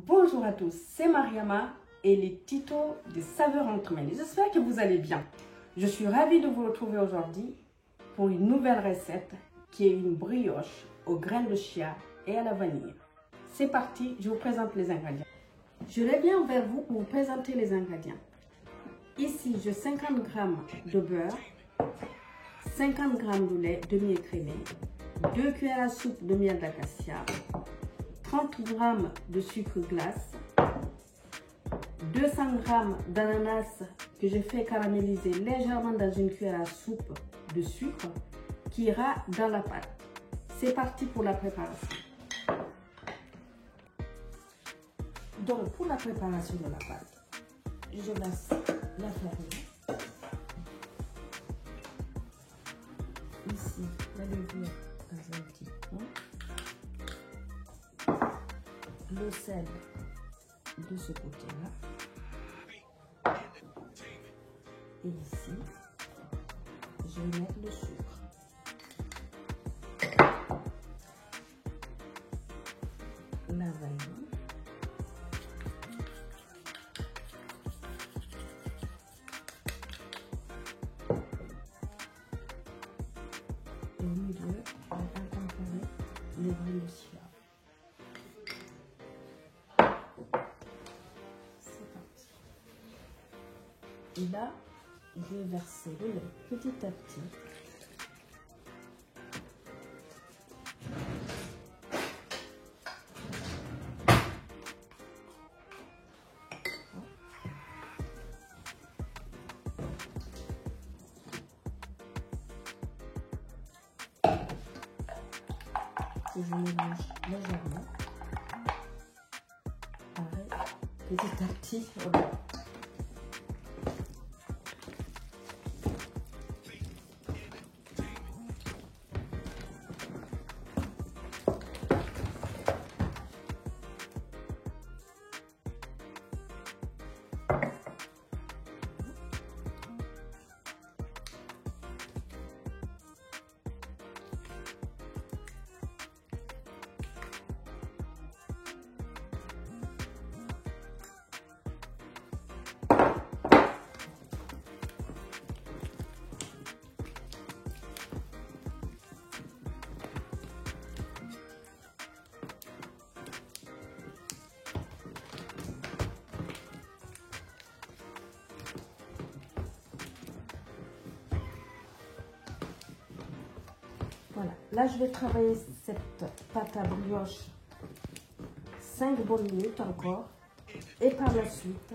Bonjour à tous, c'est Mariama et les tutos de saveurs entre mains. J'espère que vous allez bien. Je suis ravie de vous retrouver aujourd'hui pour une nouvelle recette qui est une brioche aux graines de chia et à la vanille. C'est parti, je vous présente les ingrédients. Je reviens vers vous pour vous présenter les ingrédients. Ici, j'ai 50 g de beurre, 50 g de lait demi-écrémé, 2 cuillères à soupe de miel d'acacia, 30 g de sucre glace, 200 g d'ananas que j'ai fait caraméliser légèrement dans une cuillère à soupe de sucre qui ira dans la pâte. C'est parti pour la préparation. Donc pour la préparation de la pâte, je laisse la farine. Ici, la levure dans un petit pot. Le sel de ce côté-là. Et ici, je vais mettre le sucre. La vanille. Et au milieu, on va incorporer les graines de chia. Et là, je vais verser le lait petit à petit. Et je mélange légèrement. Pareil, petit à petit, voilà. Voilà, là je vais travailler cette pâte à brioche 5 bonnes minutes encore. Et par la suite,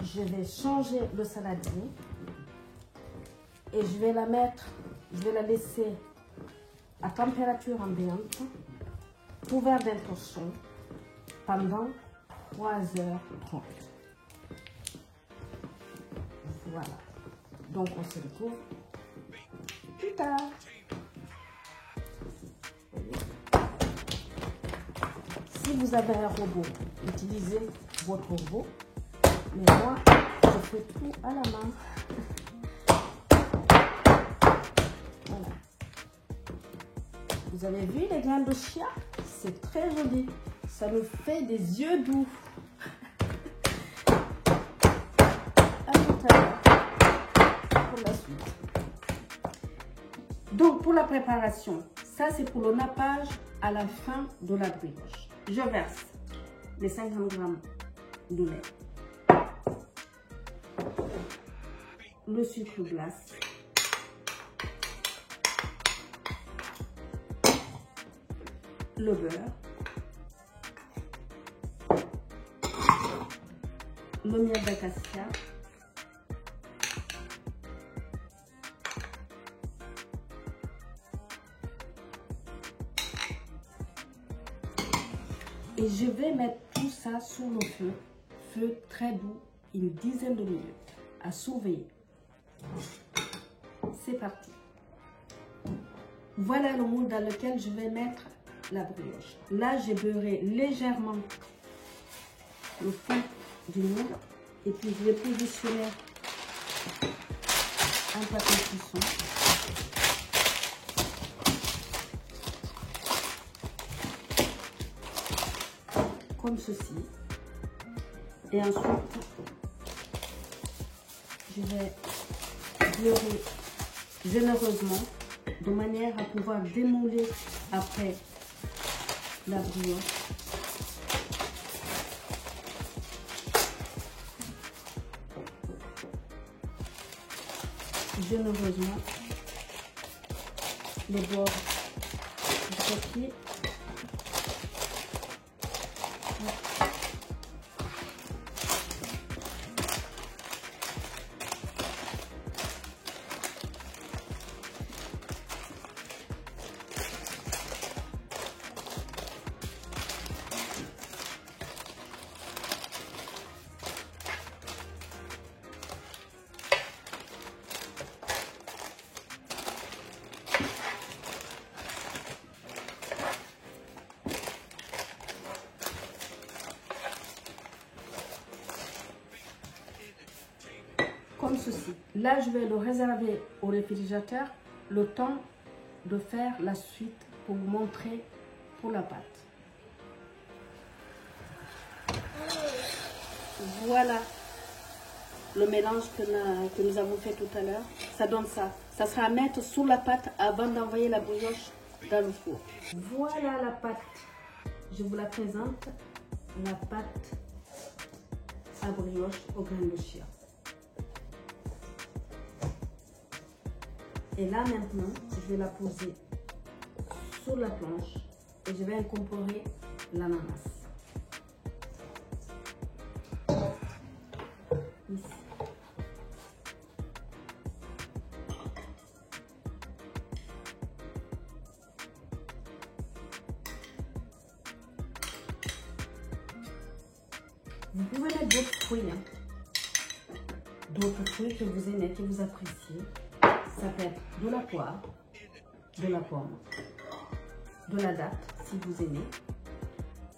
je vais changer le saladier et je vais la laisser à température ambiante, couvert d'un torchon pendant 3h30. Voilà, donc on se retrouve plus tard. Si vous avez un robot, utilisez votre robot. Mais moi, je fais tout à la main. Voilà. Vous avez vu les graines de chia? C'est très joli. Ça nous fait des yeux doux. À tout à l'heure pour la suite. Donc, pour la préparation, ça c'est pour le nappage à la fin de la brioche. Je verse les 50 g de lait, le sucre glace, le beurre, le miel d'acacia, et je vais mettre tout ça sur le feu très doux, une dizaine de minutes, à surveiller. C'est parti. Voilà le moule dans lequel je vais mettre la brioche. Là, j'ai beurré légèrement le fond du moule et puis je vais positionner un papier cuisson. comme ceci. Et ensuite, je vais beurrer généreusement de manière à pouvoir démouler après la brioche. Généreusement les bords du papier. Comme ceci. Là, je vais le réserver au réfrigérateur le temps de faire la suite pour vous montrer pour la pâte. Voilà le mélange que nous avons fait tout à l'heure. Ça donne ça. Ça sera à mettre sous la pâte avant d'envoyer la brioche dans le four. Voilà la pâte. Je vous la présente. La pâte à brioche au grain de chia. Et là maintenant, je vais la poser sur la planche et je vais incorporer l'ananas. Ici. Vous pouvez mettre d'autres fruits, d'autres fruits que vous aimez, que vous appréciez. Ça peut être de la poire, de la pomme, de la date si vous aimez.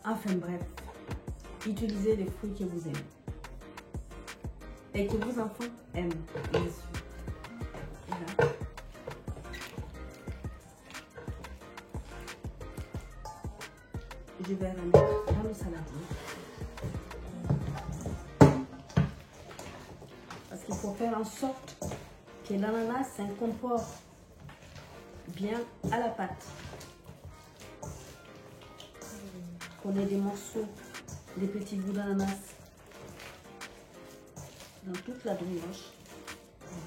Enfin bref, utilisez les fruits que vous aimez et que vos enfants aiment, bien sûr. Et là, je vais la mettre dans le saladier. Parce qu'il faut faire en sorte que l'ananas s'incorpore bien à la pâte. Qu'on ait des morceaux, des petits bouts d'ananas dans toute la brioche. Voilà.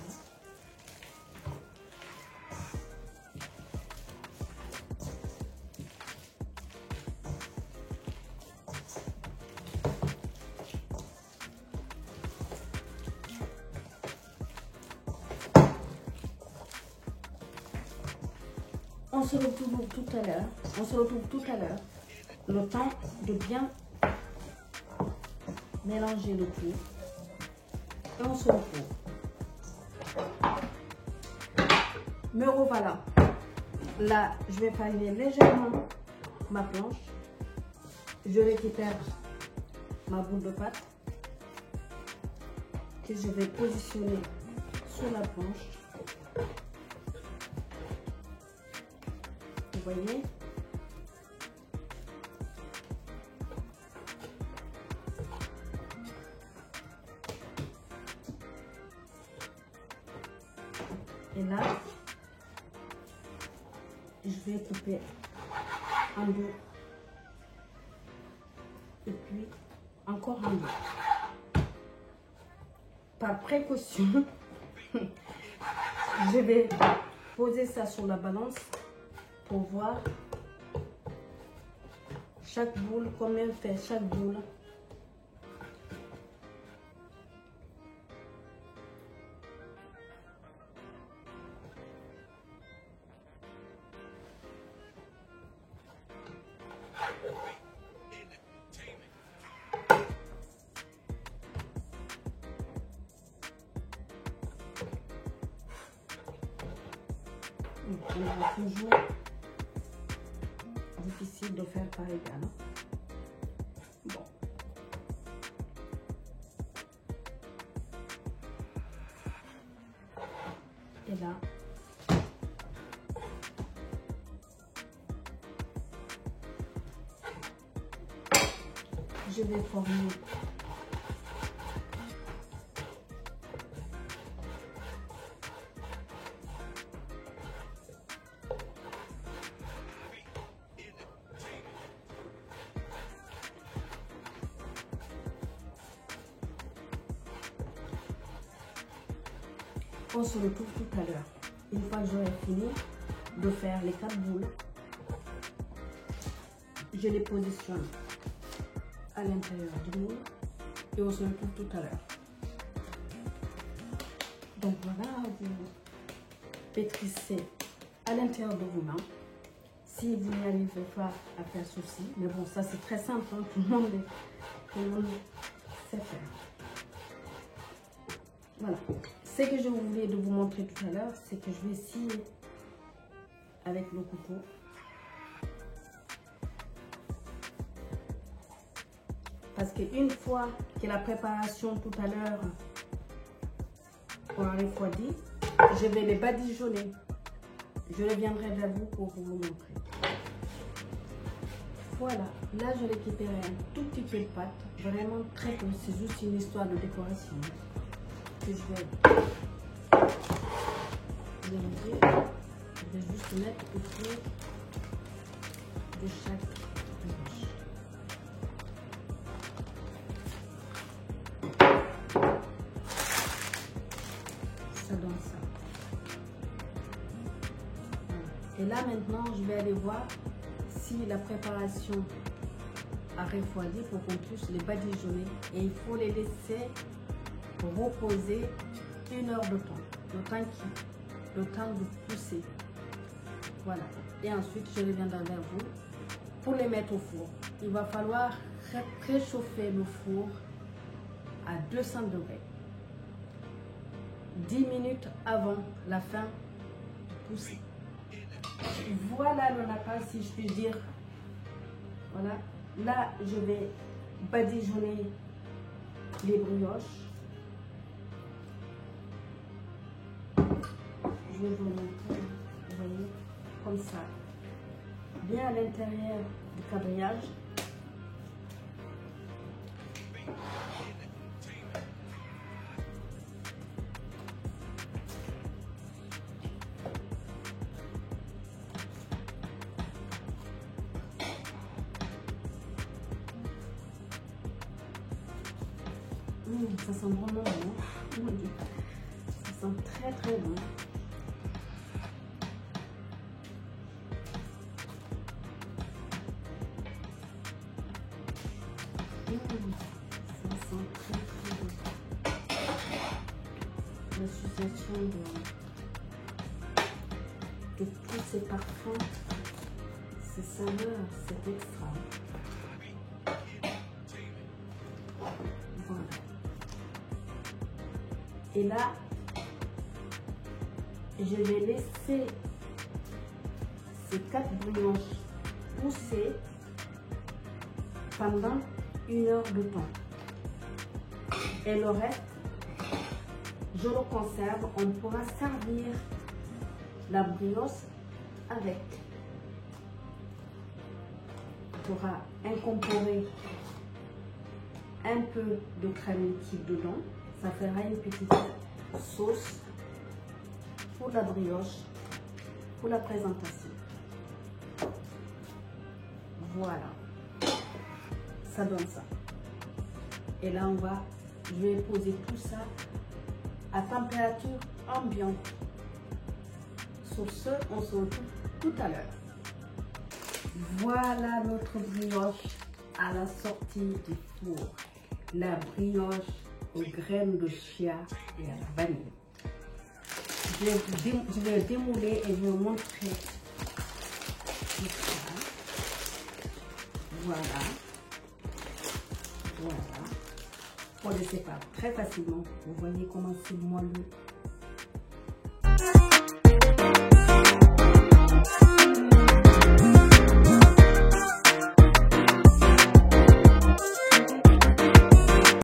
On se retrouve tout à l'heure. On se retrouve tout à l'heure. Le temps de bien mélanger le tout. Et on se retrouve. Me revoilà. Là, je vais fariner légèrement ma planche. Je récupère ma boule de pâte que je vais positionner sur la planche. Vous voyez? Et là, je vais couper en deux. Et puis, encore en deux. Par précaution, je vais poser ça sur la balance pour voir chaque boule, combien fait chaque boule. C'est toujours difficile de faire par égal. Bon. Et là, je vais former on se retrouve tout à l'heure. Une fois que j'aurai fini de faire les 4 boules, je les positionne à l'intérieur du moule et on se retrouve tout à l'heure. Donc voilà, vous pétrissez à l'intérieur de vos mains. Si vous n'y arrivez pas à faire ceci, mais bon, ça c'est très simple, hein, tout le monde sait faire. Voilà. Ce que je voulais de vous montrer tout à l'heure, c'est que je vais scier avec le couteau. Parce qu'une fois que la préparation tout à l'heure aura refroidi, je vais les badigeonner. Je reviendrai vers vous pour vous montrer. Voilà, là je récupérais un tout petit peu de pâte, vraiment très peu, c'est juste une histoire de décoration. Que je vais mélanger. Je vais juste mettre autour de chaque brioche. Ça donne ça. Voilà. Et là maintenant, je vais aller voir si la préparation a refroidi pour qu'on puisse les badigeonner. Et il faut les laisser reposer 1 heure de temps, le temps de pousser. Voilà. Et ensuite, je reviendrai vers vous pour les mettre au four. Il va falloir préchauffer le four à 200 degrés. 10 minutes avant la fin de pousser. Voilà le lapin, si je puis dire. Voilà. Là, je vais badigeonner les brioches. Je vais vous montrer, vous voyez, comme ça, bien à l'intérieur du cabrillage. Ça sent vraiment bon, ça sent très très bon. Ça sent très très bon. L'association de tous ces parfums, ces saveurs, c'est extra. Voilà. Et là, je vais laisser ces 4 brioches pousser pendant 1 heure de temps. Et le reste, je le conserve. On pourra servir la brioche avec. On pourra incorporer un peu de crème liquide dedans. Ça fera une petite sauce pour la brioche, pour la présentation. Voilà. Ça donne ça. Et là, je vais poser tout ça à température ambiante. Sur ce, on se retrouve tout à l'heure. Voilà notre brioche à la sortie du four. La brioche aux graines de chia et à la vanille. Je vais démouler et je vais vous montrer tout ça. Voilà. Voilà. On le sépare très facilement. Vous voyez comment c'est moelleux.